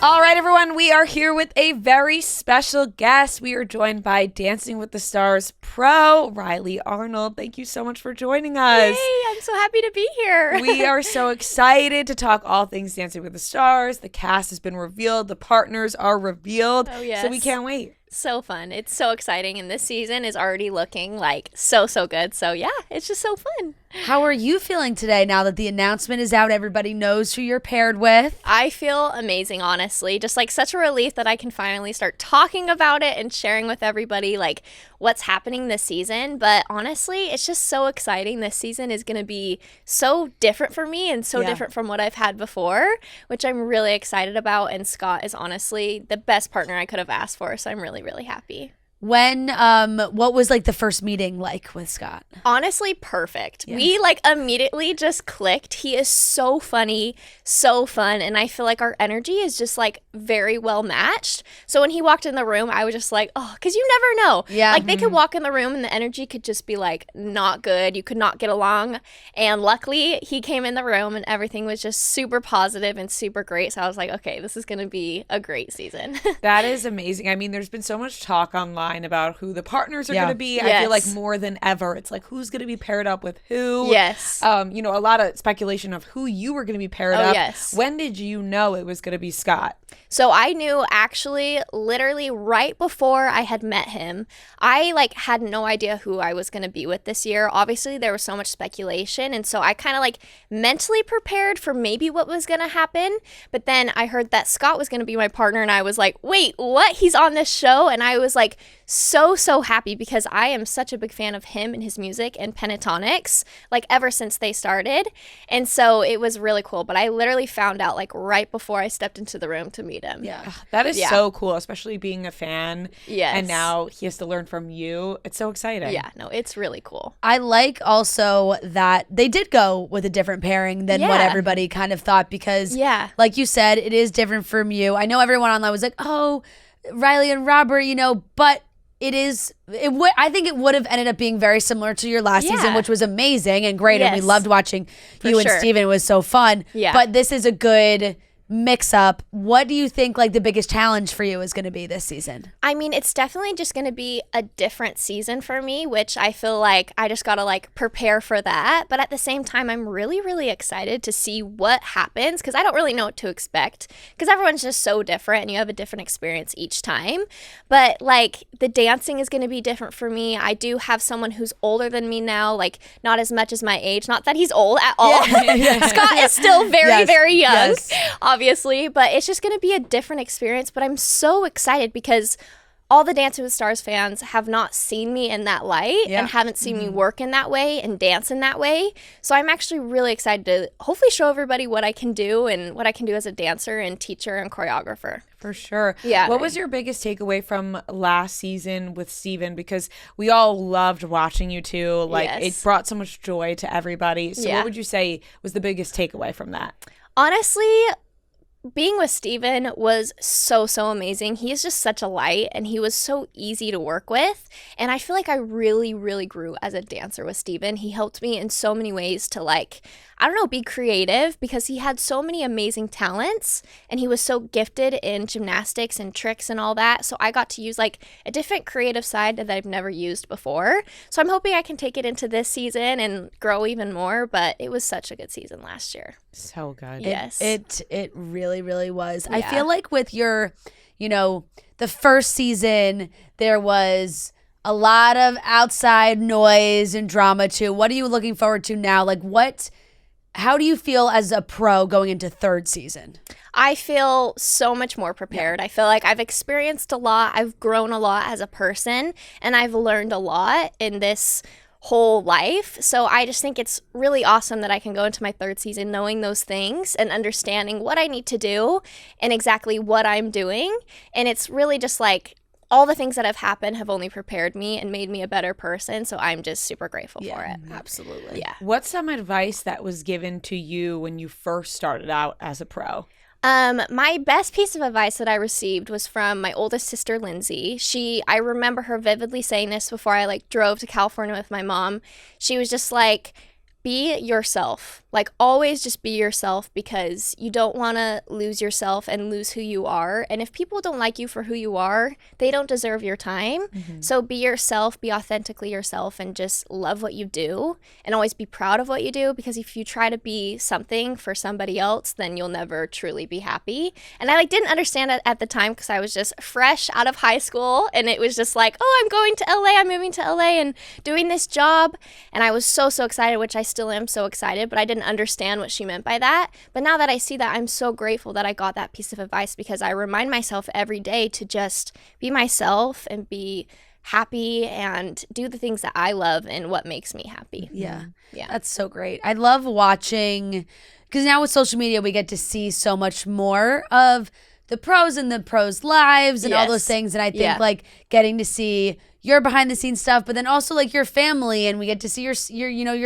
All right, everyone, we are here with a very special guest. We are joined by Dancing with the Stars pro, Rylee Arnold. Thank you so much for joining us. Yay, I'm so happy to be here. We are so excited to talk all things Dancing with the Stars. The cast has been revealed. The partners are revealed. Oh, yes. So we can't wait. So fun. It's so exciting. And this season is already looking like so good. So yeah, it's just so fun. How are you feeling today now that the announcement is out? Everybody knows who you're paired with. I feel amazing, honestly. Just like such a relief that I can finally start talking about it and sharing with everybody like what's happening this season. But honestly, it's just so exciting. This season is going to be so different for me and so different from what I've had before, which I'm really excited about. And Scott is honestly the best partner I could have asked for. So I'm really happy. What was like the first meeting like with Scott? Honestly, perfect. Yeah. We like immediately just clicked. He is so funny, so fun, and I feel like our energy is just like very well matched. So when he walked in the room, I was just like, oh, because you never know. Yeah. Like they could walk in the room and the energy could just be like not good. You could not get along. And luckily he came in the room and everything was just super positive and super great. So I was like, okay, this is going to be a great season. That is amazing. I mean, there's been so much talk online about who the partners are going to be. Yes. I feel like more than ever, it's like who's going to be paired up with who. Yes. A lot of speculation of who you were going to be paired up. Yes. When did you know it was going to be Scott? So I knew actually literally right before I had met him. I like had no idea who I was going to be with this year. Obviously there was so much speculation, and so I kind of like mentally prepared for maybe what was going to happen. But then I heard that Scott was going to be my partner and I was like, wait, what? He's on this show? And I was like so happy because I am such a big fan of him and his music and Pentatonics like ever since they started. And so it was really cool. But I literally found out like right before I stepped into the room to meet him. Yeah. That is so cool, especially being a fan. Yes. And now he has to learn from you. It's so exciting. Yeah, no, it's really cool. I like also that they did go with a different pairing than what everybody kind of thought because, like you said, it is different from you. I know everyone online was like, oh, Rylee and Robert, but I think it would have ended up being very similar to your last season, which was amazing and great. And we loved watching you and Steven. It was so fun. Yeah. But this is a good mix up. What do you think like the biggest challenge for you is going to be this season? I mean, it's definitely just going to be a different season for me, which I feel like I just got to like prepare for that. But at the same time, I'm really excited to see what happens because I don't really know what to expect because everyone's just so different and you have a different experience each time. But like the dancing is going to be different for me. I do have someone who's older than me now, like not as much as my age. Not that he's old at all. Scott is still very young. Obviously, but it's just going to be a different experience. But I'm so excited because all the Dancing with the Stars fans have not seen me in that light and haven't seen me work in that way and dance in that way. So I'm actually really excited to hopefully show everybody what I can do and what I can do as a dancer and teacher and choreographer. For sure. Yeah. What was your biggest takeaway from last season with Steven? Because we all loved watching you two. Like it brought so much joy to everybody. So what would you say was the biggest takeaway from that? Honestly, being with Steven was so amazing. He is just such a light and he was so easy to work with. And I feel like I really grew as a dancer with Steven. He helped me in so many ways to like, I don't know, be creative because he had so many amazing talents and he was so gifted in gymnastics and tricks and all that. So I got to use like a different creative side that I've never used before. So I'm hoping I can take it into this season and grow even more. But it was such a good season last year. So good. Yes. It really was. Yeah. I feel like with your, the first season, there was a lot of outside noise and drama too. What are you looking forward to now? Like how do you feel as a pro going into third season? I feel so much more prepared. I feel like I've experienced a lot. I've grown a lot as a person and I've learned a lot in this whole life. So I just think it's really awesome that I can go into my third season knowing those things and understanding what I need to do and exactly what I'm doing. And it's really just like all the things that have happened have only prepared me and made me a better person. So I'm just super grateful for it. Absolutely. Yeah. What's some advice that was given to you when you first started out as a pro? My best piece of advice that I received was from my oldest sister, Lindsay. I remember her vividly saying this before I drove to California with my mom. She was just like, be yourself. Like, always just be yourself, because you don't want to lose yourself and lose who you are. And if people don't like you for who you are, they don't deserve your time. So be yourself, be authentically yourself, and just love what you do, and always be proud of what you do, because if you try to be something for somebody else, then you'll never truly be happy. And I didn't understand it at the time, because I was just fresh out of high school, and it was just like, oh, I'm going to LA, I'm moving to LA and doing this job. And I was so excited, which I still am so excited, but I didn't understand what she meant by that. But now that I see that, I'm so grateful that I got that piece of advice, because I remind myself every day to just be myself and be happy and do the things that I love and what makes me happy. Yeah. That's so great. I love watching, because now with social media, we get to see so much more of the pros and the pros' lives and all those things. And I think like getting to see your behind the scenes stuff, but then also like your family, and we get to see your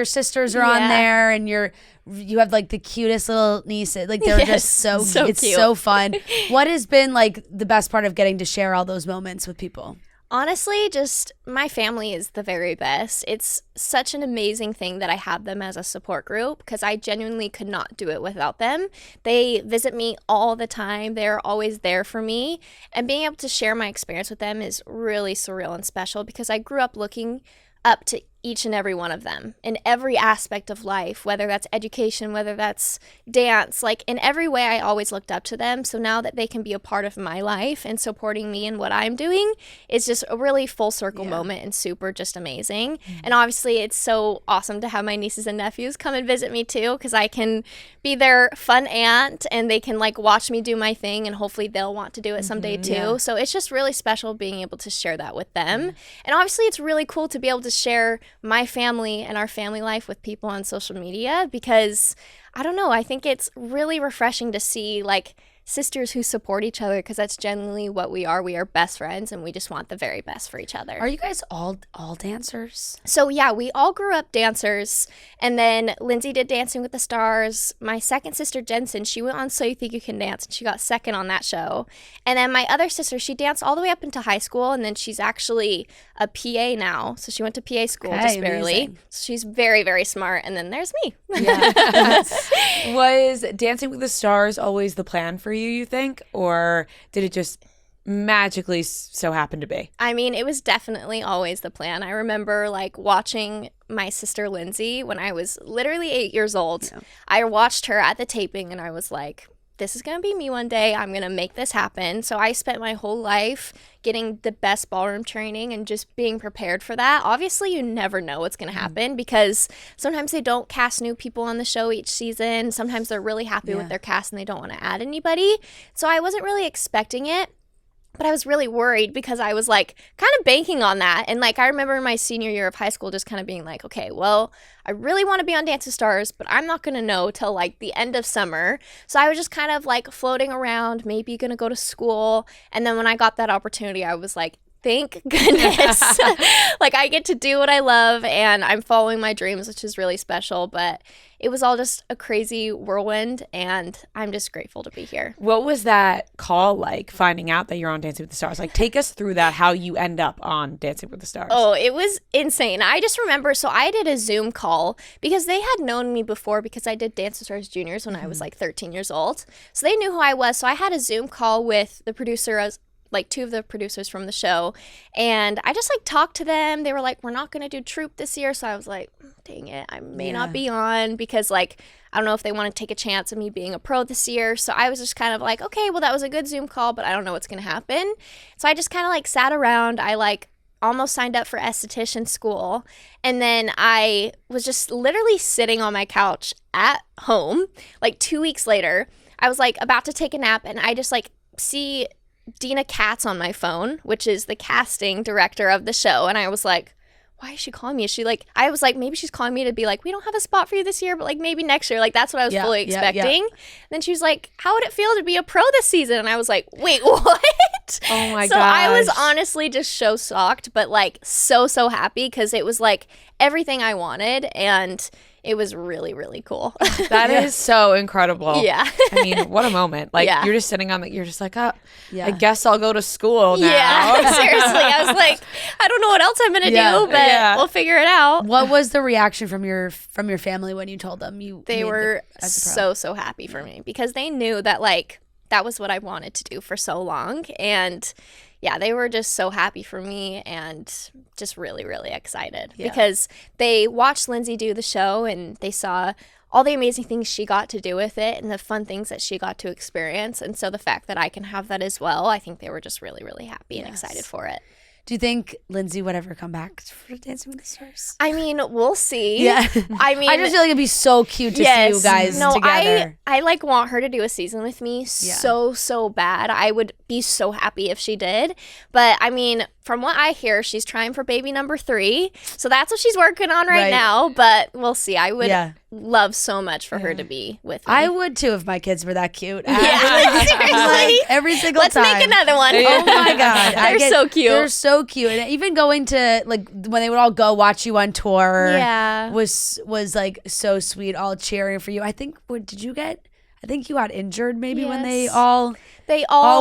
sisters are on there, and you have like the cutest little nieces. Like they're just so it's cute. So fun. What has been like the best part of getting to share all those moments with people? Honestly, just my family is the very best. It's such an amazing thing that I have them as a support group, because I genuinely could not do it without them. They visit me all the time. They're always there for me. And being able to share my experience with them is really surreal and special, because I grew up looking up to each and every one of them in every aspect of life, whether that's education, whether that's dance, like in every way I always looked up to them. So now that they can be a part of my life and supporting me in what I'm doing, it's just a really full circle moment and super just amazing. And obviously it's so awesome to have my nieces and nephews come and visit me too, because I can be their fun aunt and they can like watch me do my thing, and hopefully they'll want to do it someday too. So it's just really special being able to share that with them. And obviously it's really cool to be able to share my family and our family life with people on social media, because I don't know, I think it's really refreshing to see like sisters who support each other, because that's generally what we are. We are best friends, and we just want the very best for each other. Are you guys all dancers? So yeah, we all grew up dancers, and then Lindsay did Dancing with the Stars. My second sister Jensen, she went on So You Think You Can Dance, and she got second on that show. And then my other sister, she danced all the way up into high school, and then she's actually a PA now. So she went to PA school just barely. Amazing. So she's very, very smart. And then there's me. Yeah. Was Dancing with the Stars always the plan for you think? Or did it just magically so happen to be? I mean, it was definitely always the plan. I remember like watching my sister Lindsay when I was literally 8 years old. Yeah. I watched her at the taping, and I was like, this is going to be me one day. I'm going to make this happen. So I spent my whole life getting the best ballroom training and just being prepared for that. Obviously, you never know what's going to happen, because sometimes they don't cast new people on the show each season. Sometimes they're really happy with their cast and they don't want to add anybody. So I wasn't really expecting it. But I was really worried, because I was like kind of banking on that. And like I remember in my senior year of high school just kind of being like, okay, well, I really want to be on Dance with Stars, but I'm not going to know till like the end of summer. So I was just kind of like floating around, maybe going to go to school. And then when I got that opportunity, I was like, thank goodness. Like I get to do what I love, and I'm following my dreams, which is really special. But it was all just a crazy whirlwind, and I'm just grateful to be here. What was that call like, finding out that you're on Dancing with the Stars? Like, take us through that, how you end up on Dancing with the Stars. Oh, it was insane. I just remember, so I did a Zoom call, because they had known me before, because I did Dance with Stars Juniors when I was like 13 years old. So they knew who I was. So I had a Zoom call with the producer, like two of the producers from the show, and I just like talked to them. They were like, we're not going to do Troop this year. So I was like, dang it, I may not be on, because like I don't know if they want to take a chance of me being a pro this year. So I was just kind of like, okay, well, that was a good Zoom call, but I don't know what's going to happen. So I just kind of like sat around. I like almost signed up for esthetician school, and then I was just literally sitting on my couch at home. Like 2 weeks later, I was like about to take a nap, and I just like see Dina Katz on my phone, which is the casting director of the show. And I was like, why is she calling me? Is she like, I was like, maybe she's calling me to be like, we don't have a spot for you this year, but like maybe next year. Like that's what I was fully expecting. Then she was like, how would it feel to be a pro this season? And I was like, wait, what? Oh my gosh. So I was honestly just so shocked, but like so happy, because it was like everything I wanted. And it was really, really cool. That is so incredible. Yeah. I mean, what a moment. Like, you're just sitting on you're just like, oh, I guess I'll go to school now. Yeah, seriously. I was like, I don't know what else I'm going to do, but we'll figure it out. What was the reaction from your family when you told them They were so happy for me because they knew that, like, that was what I wanted to do for so long. And yeah, they were just so happy for me and just really, really excited because they watched Lindsay do the show and they saw all the amazing things she got to do with it and the fun things that she got to experience. And so the fact that I can have that as well, I think they were just really, really happy and excited for it. Do you think Lindsay would ever come back for Dancing with the Stars? I mean, we'll see. Yeah. I just feel like it'd be so cute to see you guys together. I like want her to do a season with me so bad. I would be so happy if she did. But I mean, from what I hear, she's trying for baby number 3. So that's what she's working on right now. But we'll see. I would love so much for her to be with me. I would too if my kids were that cute. Yeah, seriously. Every single time. Let's make another one. Oh my God. They're so cute. They're so cute. And even going to, like, when they would all go watch you on tour was like so sweet, all cheering for you. I think, you got injured maybe when they all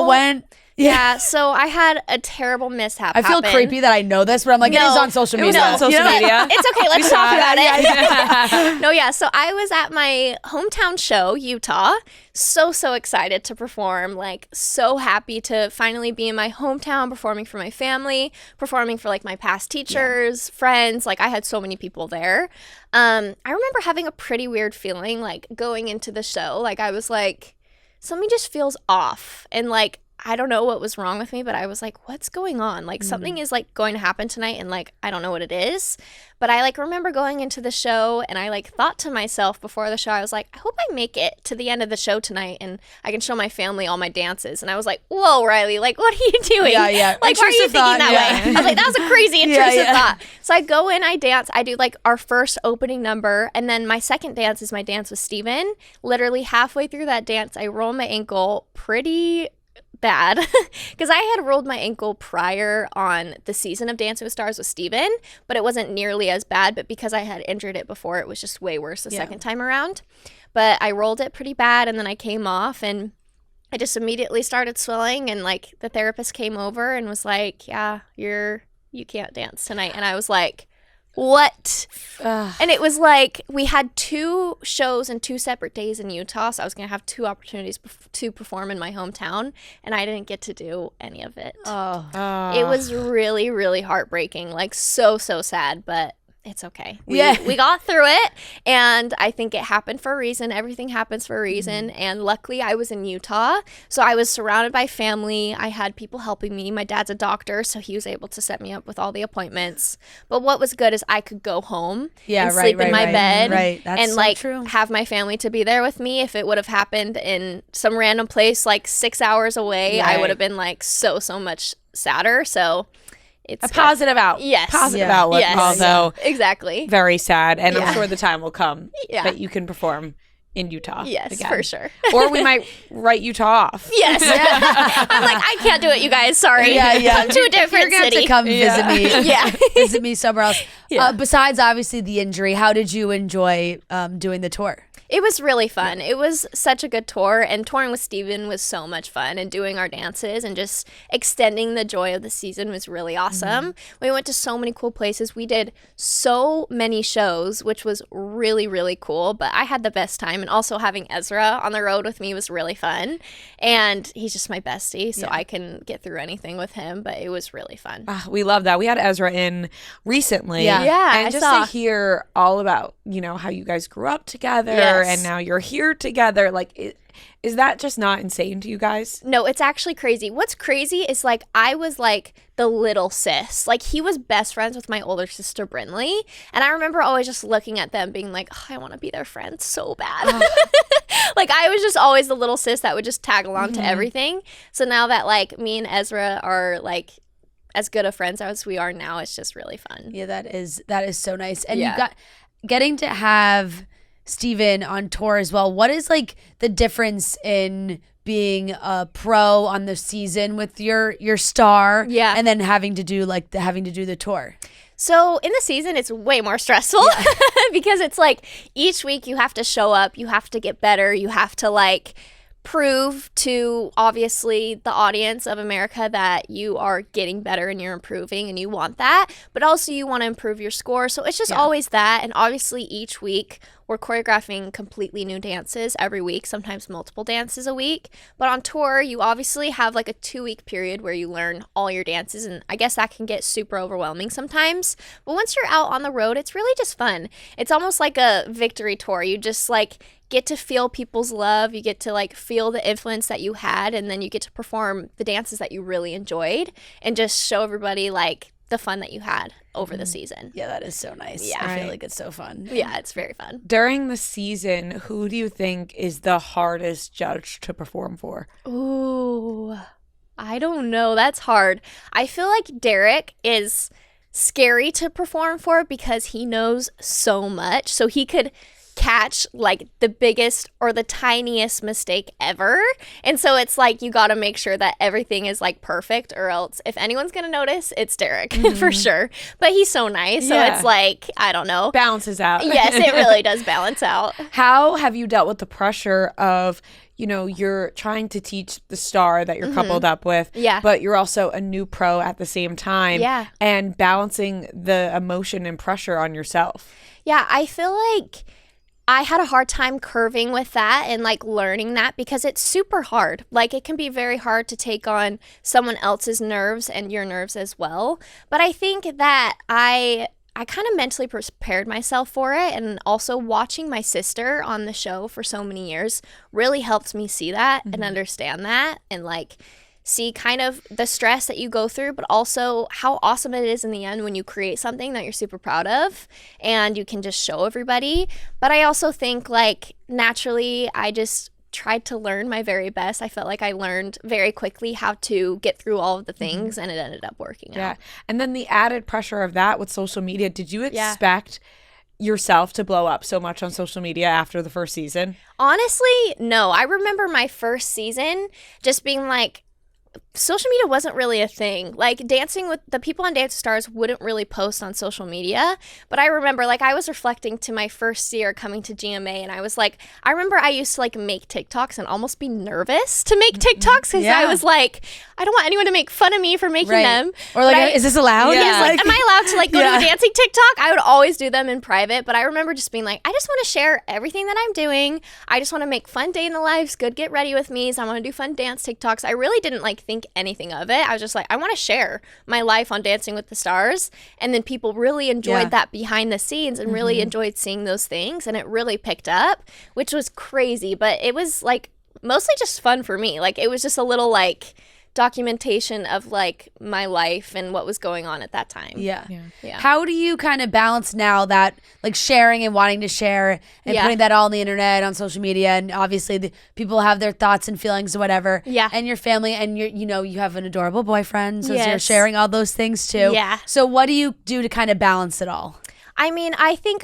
went. Yeah, so I had a terrible mishap I feel creepy that I know this, but I'm like, it is on social media. It was on social media. It's okay, let's talk about it. No, so I was at my hometown show, Utah. So excited to perform. Like, so happy to finally be in my hometown, performing for my family, performing for, like, my past teachers, friends. Like, I had so many people there. I remember having a pretty weird feeling, like, going into the show. Like, I was like, something just feels off. And, like, I don't know what was wrong with me, but I was like, what's going on? Like, something is, like, going to happen tonight, and, like, I don't know what it is. But I, like, remember going into the show, and I, like, thought to myself before the show, I was like, I hope I make it to the end of the show tonight, and I can show my family all my dances. And I was like, whoa, Rylee, like, what are you doing? Yeah. Like, why are you thinking that way? I was like, that was a crazy intrusive thought. So I go in, I dance, I do, like, our first opening number, and then my second dance is my dance with Steven. Literally halfway through that dance, I roll my ankle pretty bad because I had rolled my ankle prior on the season of Dancing with Stars with Steven, but it wasn't nearly as bad. But because I had injured it before, it was just way worse the second time around. But I rolled it pretty bad, and then I came off, and I just immediately started swelling, and, like, the therapist came over and was like, yeah, you can't dance tonight. And I was like, what? And it was like we had 2 shows and 2 separate days in Utah, so I was gonna have 2 opportunities to perform in my hometown, and I didn't get to do any of it. It was really, really heartbreaking, like so sad, but it's okay. We got through it, and I think it happened for a reason. Everything happens for a reason. And luckily I was in Utah, so I was surrounded by family. I had people helping me. My dad's a doctor, so he was able to set me up with all the appointments. But what was good is I could go home and sleep in my bed and have my family to be there with me. If it would have happened in some random place like 6 hours away, I would have been like so much sadder. So it's a positive outlook. Yes. Positive outlook, although exactly very sad. And I'm sure the time will come that you can perform in Utah. Yes, again. for sure. Or we might write Utah off. Yes. I'm like, I can't do it, you guys. Sorry. Come to a different city. You're going to have to come visit me. Visit me somewhere else. Besides, obviously, the injury, how did you enjoy doing the tour? It was really fun. It was such a good tour, and touring with Steven was so much fun, and doing our dances and just extending the joy of the season was really awesome. We went to so many cool places. We did so many shows, which was really, really cool, but I had the best time, and also having Ezra on the road with me was really fun, and he's just my bestie, so I can get through anything with him, but it was really fun. We love that. We had Ezra in recently. And just to hear all about, how you guys grew up together and now you're here together. Like, is that just not insane to you guys? No, it's actually crazy. What's crazy is, like, I was like the little sis. Like, he was best friends with my older sister, Brinley. And I remember always just looking at them being like, I want to be their friend so bad. Like, I was just always the little sis that would just tag along to everything. So now that, like, me and Ezra are, like, as good of friends as we are now, it's just really fun. Yeah, that is so nice. And you got getting to have Steven on tour as well. What is, like, the difference in being a pro on the season with your star and then having to do the tour? So in the season, it's way more stressful because it's like each week you have to show up, you have to get better, you have to like prove to obviously the audience of America that you are getting better and you're improving and you want that, but also you want to improve your score. So it's just always that. And obviously each week we're choreographing completely new dances every week, sometimes multiple dances a week. But on tour, you obviously have like a 2-week period where you learn all your dances. And I guess that can get super overwhelming sometimes. But once you're out on the road, it's really just fun. It's almost like a victory tour. You just like get to feel people's love. You get to like feel the influence that you had, and then you get to perform the dances that you really enjoyed and just show everybody like the fun that you had over the season. Yeah, that is so nice. Yeah, I feel like it's so fun. Yeah, it's very fun. During the season, who do you think is the hardest judge to perform for? Ooh, I don't know. That's hard. I feel like Derek is scary to perform for because he knows so much. So he could catch like the biggest or the tiniest mistake ever, and so it's like you got to make sure that everything is like perfect, or else if anyone's gonna notice, it's Derek for sure. But he's so nice, so it's like, I don't know, balances out. Yes, it really does balance out. How have you dealt with the pressure of, you know, you're trying to teach the star that you're coupled up with, but you're also a new pro at the same time, and balancing the emotion and pressure on yourself? Yeah, I feel like I had a hard time curving with that and like learning that because it's super hard. Like it can be very hard to take on someone else's nerves and your nerves as well. But I think that I kind of mentally prepared myself for it, and also watching my sister on the show for so many years really helped me see that and understand that, and like see kind of the stress that you go through, but also how awesome it is in the end when you create something that you're super proud of and you can just show everybody. But I also think like naturally I just tried to learn my very best. I felt like I learned very quickly how to get through all of the things, and it ended up working out. And then the added pressure of that with social media, did you expect yourself to blow up so much on social media after the first season? Honestly, no. I remember my first season just being like, social media wasn't really a thing. Like dancing with the people on Dance Stars wouldn't really post on social media. But I remember like I was reflecting to my first year coming to GMA, and I was like, I remember I used to like make TikToks and almost be nervous to make TikToks because I was like, I don't want anyone to make fun of me for making them. Or like, is this allowed? Yeah, like, am I allowed to like go to a dancing TikTok? I would always do them in private, but I remember just being like, I just want to share everything that I'm doing. I just want to make fun day in the lives, good get ready with me. So I want to do fun dance TikToks. I really didn't like think anything of it. I was just like, I want to share my life on Dancing with the Stars. And then people really enjoyed that behind the scenes and really enjoyed seeing those things. And it really picked up, which was crazy. But it was like mostly just fun for me. Like it was just a little like documentation of like my life and what was going on at that time. Yeah. How do you kind of balance now that like sharing and wanting to share and putting that all on the internet, on social media, and obviously the people have their thoughts and feelings or whatever, and your family, and you know, you have an adorable boyfriend, so you're sharing all those things too. So what do you do to kind of balance it all? I mean, I think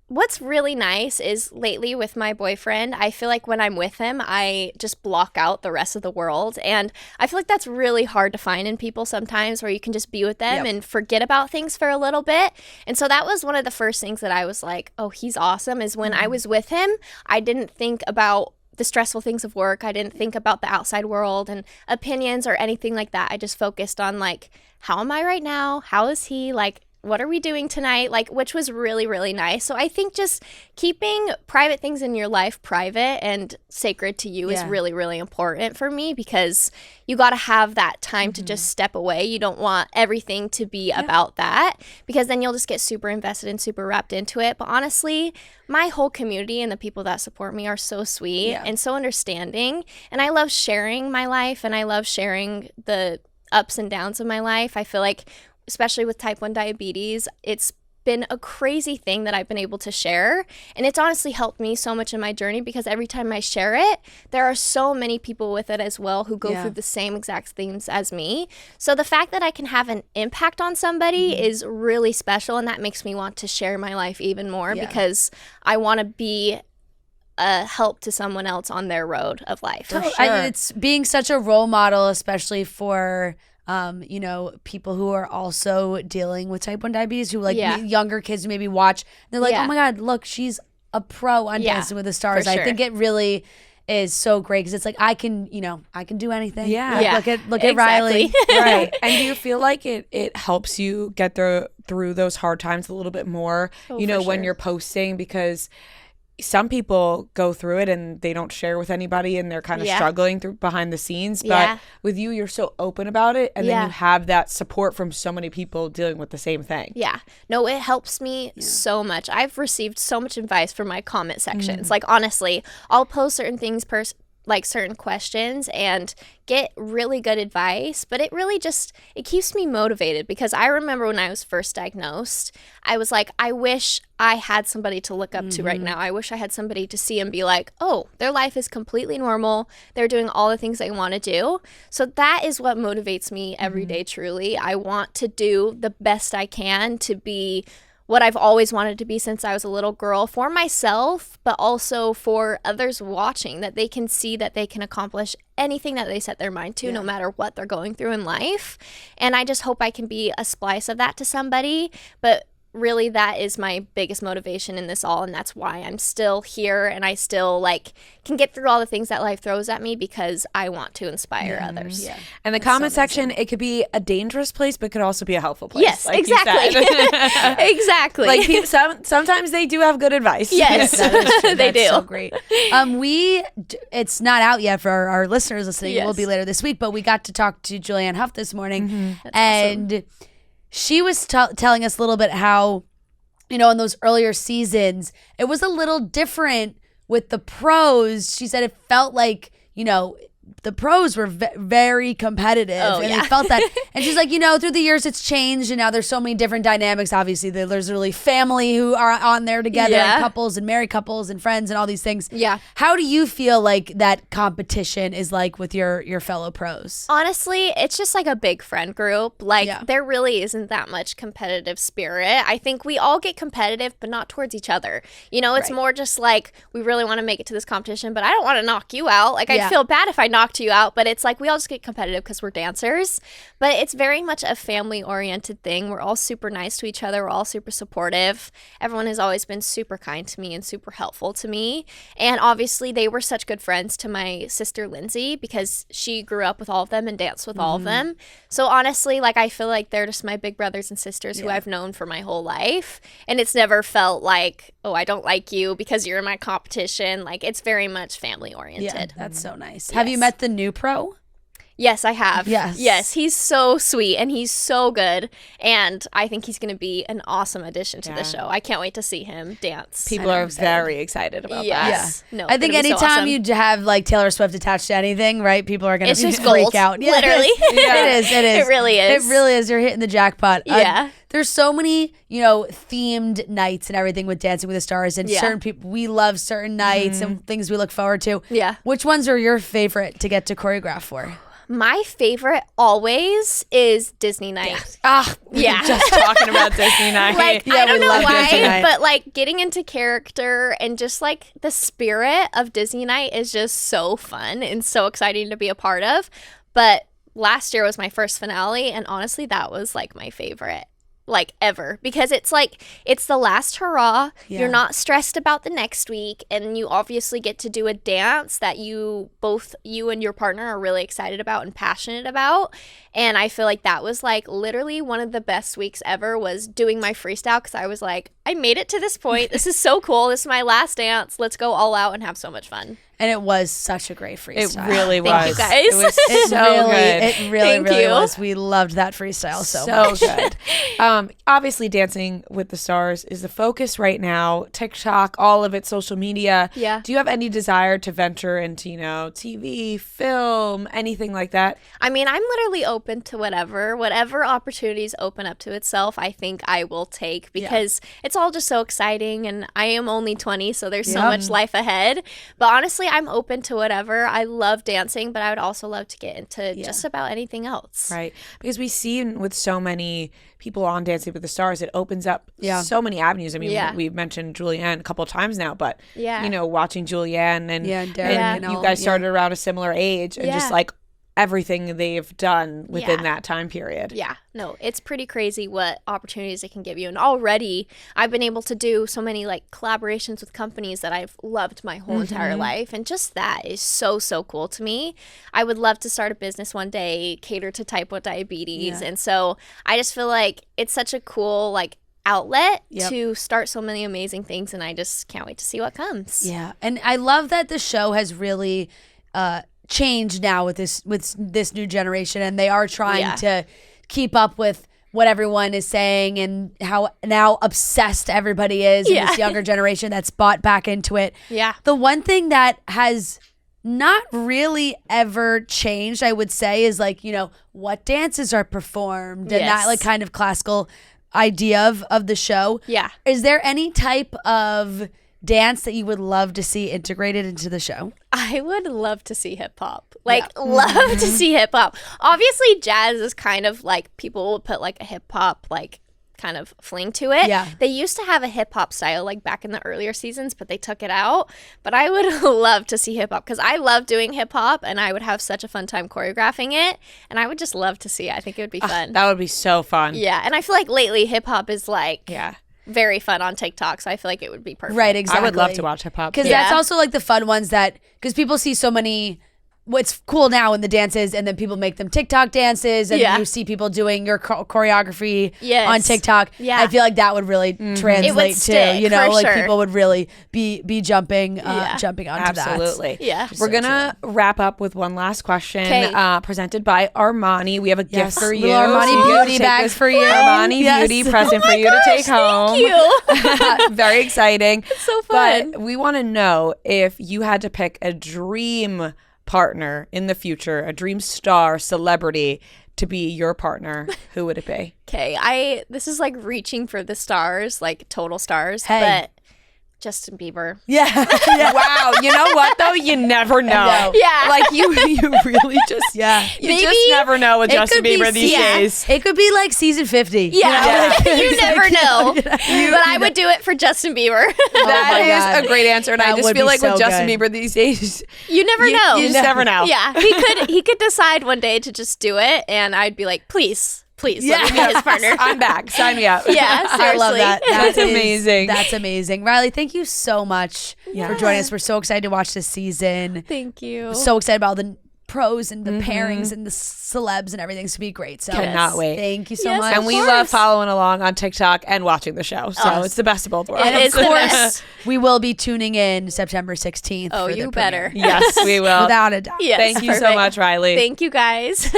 what's really nice is lately with my boyfriend, I feel like when I'm with him, I just block out the rest of the world. And I feel like that's really hard to find in people sometimes, where you can just be with them and forget about things for a little bit. And so that was one of the first things that I was like, oh, he's awesome, is when I was with him, I didn't think about the stressful things of work. I didn't think about the outside world and opinions or anything like that. I just focused on like, how am I right now? How is he? Like, what are we doing tonight? Like, which was really, really nice. So I think just keeping private things in your life private and sacred to you is really, really important for me, because you got to have that time to just step away. You don't want everything to be about that, because then you'll just get super invested and super wrapped into it. But honestly, my whole community and the people that support me are so sweet and so understanding. And I love sharing my life, and I love sharing the ups and downs of my life. I feel like, especially with type 1 diabetes, it's been a crazy thing that I've been able to share. And it's honestly helped me so much in my journey, because every time I share it, there are so many people with it as well who go through the same exact things as me. So the fact that I can have an impact on somebody is really special. And that makes me want to share my life even more, because I want to be a help to someone else on their road of life. It's being such a role model, especially for you know, people who are also dealing with type 1 diabetes, who like younger kids who maybe watch, they're like, oh my God, look, she's a pro on Dancing with the Stars. I think it really is so great because it's like I can do anything. Look at Rylee. Right. And do you feel like it helps you get through those hard times a little bit more, when you're posting? Because some people go through it and they don't share with anybody and they're kind of struggling through behind the scenes. But with you, you're so open about it. And then you have that support from so many people dealing with the same thing. Yeah. No, it helps me so much. I've received so much advice from my comment sections. Like, honestly, I'll post certain things like certain questions and get really good advice, but it really it keeps me motivated because I remember when I was first diagnosed, I was like, I wish I had somebody to look up to right now. I wish I had somebody to see and be like, oh, their life is completely normal. They're doing all the things they want to do. So that is what motivates me every day, truly. I want to do the best I can to be what I've always wanted to be since I was a little girl, for myself, but also for others watching, that they can see that they can accomplish anything that they set their mind to, no matter what they're going through in life. And I just hope I can be a splice of that to somebody. But really, that is my biggest motivation in this all, and that's why I'm still here and I still can get through all the things that life throws at me because I want to inspire others. Yeah. And the comment section, it could be a dangerous place, but could also be a helpful place. Yes, like exactly. Exactly. Like sometimes they do have good advice. Yes, they do. So great. It's not out yet for our listeners listening. It will be later this week, but we got to talk to Julianne Hough this morning, and awesome. She was telling us a little bit how, in those earlier seasons, it was a little different with the pros. She said it felt like, the pros were very competitive, they felt that. And she's like, through the years it's changed, and now there's so many different dynamics. Obviously, there's really family who are on there together, and couples and married couples and friends and all these things. Yeah. How do you feel like that competition is like with your fellow pros? Honestly, it's just like a big friend group. There really isn't that much competitive spirit. I think we all get competitive, but not towards each other. It's more just like, we really want to make it to this competition, but I don't want to knock you out. I'd feel bad if I knocked you out, but it's like we all just get competitive because we're dancers. But it's very much a family-oriented thing. We're all super nice to each other. We're all super supportive. Everyone has always been super kind to me and super helpful to me. And obviously, they were such good friends to my sister, Lindsay, because she grew up with all of them and danced with all of them. So honestly, I feel like they're just my big brothers and sisters who I've known for my whole life. And it's never felt like, oh, I don't like you because you're in my competition. It's very much family-oriented. Yeah, that's so nice. Have you met the new pro? Yes, I have. Yes, he's so sweet and he's so good, and I think he's going to be an awesome addition to the show. I can't wait to see him dance. People are very excited about that. Yeah. No, I think anytime so awesome. You have Taylor Swift attached to anything, right? People are going to freak gold. Out. Literally. It is. It really is. It really is. You're hitting the jackpot. Yeah. There's so many, themed nights and everything with Dancing with the Stars, and certain people, we love certain nights and things we look forward to. Yeah. Which ones are your favorite to get to choreograph for? My favorite always is Disney Night. Yeah. Just talking about Disney Night. I don't know why, but getting into character and just the spirit of Disney Night is just so fun and so exciting to be a part of. But last year was my first finale, and honestly, that was my favorite. Ever, because it's the last hurrah. You're not stressed about the next week, and you obviously get to do a dance that you and your partner are really excited about and passionate about. And I feel like that was literally one of the best weeks ever, was doing my freestyle, because I was like, I made it to this point. This is so cool. This is my last dance. Let's go all out and have so much fun. And it was such a great freestyle. It really was. Thank you guys. It was so good. It really was. We loved that freestyle so much. Good. Obviously, Dancing with the Stars is the focus right now. TikTok, all of it, social media. Yeah. Do you have any desire to venture into, TV, film, anything like that? I mean, I'm literally open to whatever opportunities open up to itself. I think I will take, because it's all just so exciting, and I am only 20, so there's so much life ahead. But honestly, I'm open to whatever. I love dancing, but I would also love to get into just about anything else. Right. Because we see with so many people on Dancing with the Stars, it opens up so many avenues. I mean, we've mentioned Julianne a couple of times now, but, watching Julianne and Derek, and you guys started around a similar age, and just everything they've done within that time period. Yeah, no, it's pretty crazy what opportunities it can give you. And already I've been able to do so many like collaborations with companies that I've loved my whole entire life. And just that is so, so cool to me. I would love to start a business one day, cater to type 1 diabetes. And so I just feel like it's such a cool like outlet to start so many amazing things. And I just can't wait to see what comes. Yeah. And I love that the show has really change now with this new generation, and they are trying to keep up with what everyone is saying and how now obsessed everybody is in this younger generation that's bought back into it. Yeah. The one thing that has not really ever changed, I would say, is like, you know, what dances are performed and that like kind of classical idea of the show. Yeah. Is there any type of dance that you would love to see integrated into the show? I would love to see hip hop. Like, love to see hip hop. Obviously, jazz is kind of like, people would put like a hip hop, like, kind of fling to it. Yeah. They used to have a hip hop style, like, back in the earlier seasons, but they took it out. But I would love to see hip hop because I love doing hip hop and I would have such a fun time choreographing it. And I would just love to see it. I think it would be fun. That would be so fun. Yeah. And I feel like lately hip hop is like, very fun on TikTok, so I feel like it would be perfect. Right, exactly. I would love to watch hip hop because that's also like the fun ones that, because people see so many. What's cool now in the dances, and then people make them TikTok dances, and you see people doing your choreography on TikTok. Yeah, I feel like that would really translate to, you know, like people would really be jumping onto that. Absolutely. Yeah, we're gonna wrap up with one last question, presented by Armani. We have a gift for you. Armani beauty bag for you. Armani beauty present for you to take home. Thank you. Very exciting. It's so fun. But we want to know if you had to pick a dream partner in the future, a dream star celebrity to be your partner, who would it be? Okay, this is like reaching for the stars, like total stars, but Justin Bieber. Yeah. Wow. You know what though? You never know. Yeah. Like you really just you just never know with Justin Bieber these days. It could be like season 50. Yeah. You never know. But I would do it for Justin Bieber. That is a great answer. And I just feel like with Justin Bieber these days, you never know. You just never know. Yeah. He could decide one day to just do it, and I'd be like, please, let me be his partner. I'm back. Sign me up. Yeah, seriously. I love that. That's amazing. That's amazing. Rylee, thank you so much for joining us. We're so excited to watch this season. Thank you. So excited about all the pros and the pairings and the celebs and everything. It's going to be great. So cannot wait. Thank you so much. And we love following along on TikTok and watching the show. So it's the best of both worlds. And of course, we will be tuning in September 16th. Oh, you better. Yes, we will. Without a doubt. Yes, Thank you so much, Rylee. Thank you, guys.